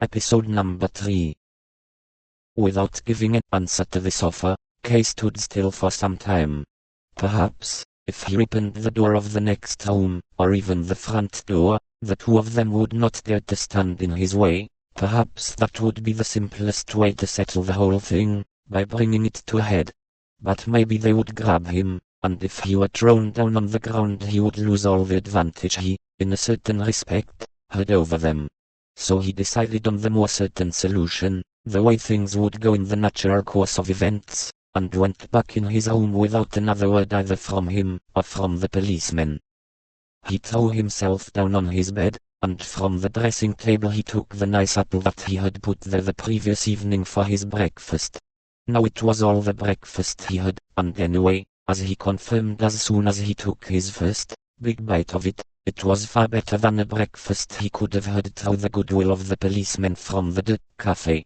Episode number 3. Without giving an answer to this offer, Kay stood still for some time. Perhaps, if he opened the door of the next room, or even the front door, the two of them would not dare to stand in his way. Perhaps that would be the simplest way to settle the whole thing, by bringing it to a head. But maybe they would grab him, and if he were thrown down on the ground he would lose all the advantage he, in a certain respect, had over them. So he decided on the more certain solution, the way things would go in the natural course of events, and went back in his room without another word either from him, or from the policeman. He threw himself down on his bed, and from the dressing table he took the nice apple that he had put there the previous evening for his breakfast. Now it was all the breakfast he had, and anyway, as he confirmed as soon as he took his first big bite of it, it was far better than a breakfast he could have had through the goodwill of the policeman from the cafe.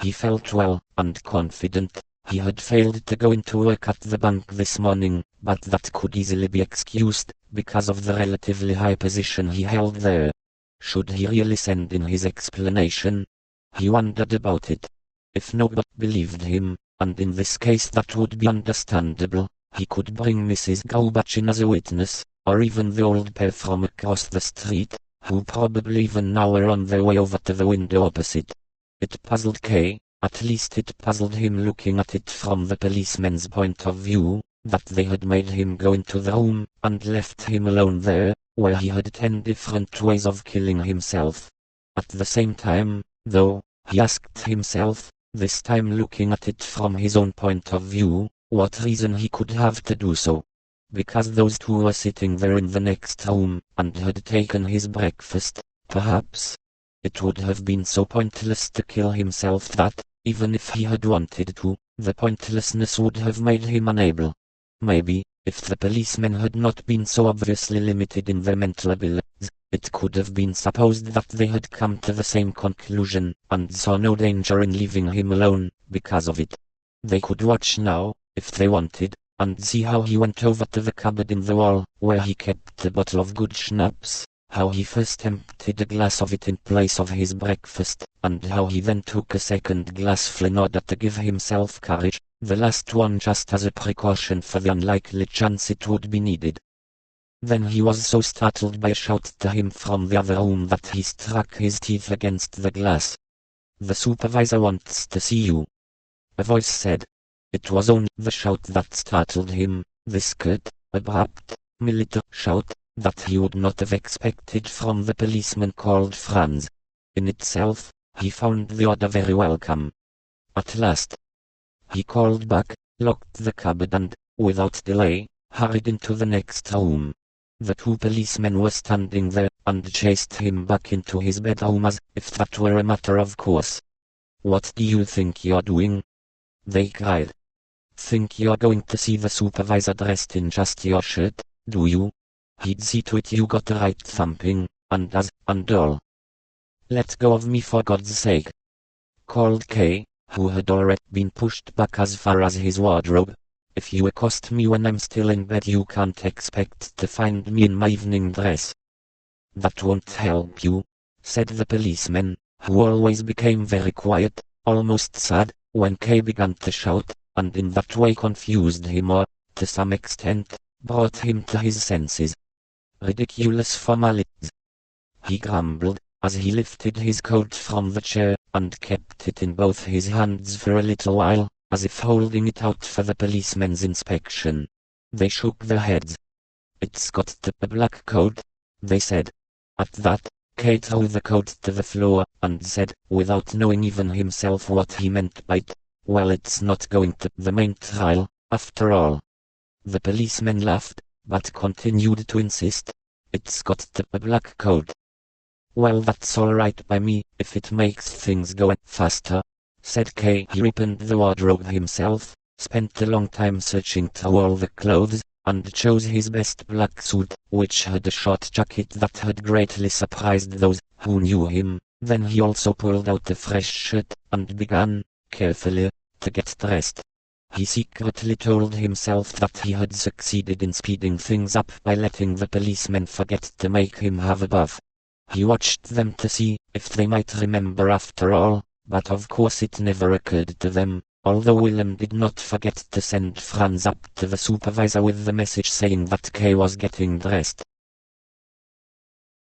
He felt well, and confident. He had failed to go into work at the bank this morning, but that could easily be excused, because of the relatively high position he held there. Should he really send in his explanation? He wondered about it. If nobody believed him, and in this case that would be understandable, he could bring Mrs. Grubach in as a witness, or even the old pair from across the street, who probably even now were on their way over to the window opposite. It puzzled Kay, at least it puzzled him looking at it from the policeman's point of view, that they had made him go into the room, and left him alone there, where he had 10 different ways of killing himself. At the same time, though, he asked himself, this time looking at it from his own point of view, what reason he could have to do so. Because those two were sitting there in the next room, and had taken his breakfast, perhaps. It would have been so pointless to kill himself that, even if he had wanted to, the pointlessness would have made him unable. Maybe, if the policemen had not been so obviously limited in their mental abilities, it could have been supposed that they had come to the same conclusion, and saw no danger in leaving him alone, because of it. They could watch now, if they wanted, and see how he went over to the cupboard in the wall, where he kept a bottle of good schnapps, how he first emptied a glass of it in place of his breakfast, and how he then took a second glassful in order to give himself courage, the last one just as a precaution for the unlikely chance it would be needed. Then he was so startled by a shout to him from the other room that he struck his teeth against the glass. "The supervisor wants to see you," a voice said. It was only the shout that startled him, this curt, abrupt, military shout, that he would not have expected from the policeman called Franz. In itself, he found the order very welcome. At last, he called back, locked the cupboard and, without delay, hurried into the next room. The two policemen were standing there, and chased him back into his bedroom as if that were a matter of course. "What do you think you're doing?" they cried. "Think you're going to see the supervisor dressed in just your shirt, do you? He'd see to it you got a right thumping, and all." "Let go of me for God's sake," called Kay, who had already been pushed back as far as his wardrobe. "If you accost me when I'm still in bed you can't expect to find me in my evening dress." "That won't help you," said the policeman, who always became very quiet, almost sad, when Kay began to shout, and in that way confused him or, to some extent, brought him to his senses. "Ridiculous formalities," he grumbled, as he lifted his coat from the chair, and kept it in both his hands for a little while, as if holding it out for the policeman's inspection. They shook their heads. "It's got to be a black coat," they said. At that, Kay threw the coat to the floor, and said, without knowing even himself what he meant by it, "Well, it's not going to the main trial, after all." The policeman laughed, but continued to insist. "It's got to be a black coat." "Well, that's all right by me, if it makes things go faster," said Kay. He opened the wardrobe himself, spent a long time searching through all the clothes, and chose his best black suit, which had a short jacket that had greatly surprised those who knew him. Then he also pulled out a fresh shirt, and began, carefully, to get dressed. He secretly told himself that he had succeeded in speeding things up by letting the policemen forget to make him have a bath. He watched them to see, if they might remember after all, but of course it never occurred to them, although Willem did not forget to send Franz up to the supervisor with the message saying that Kay was getting dressed.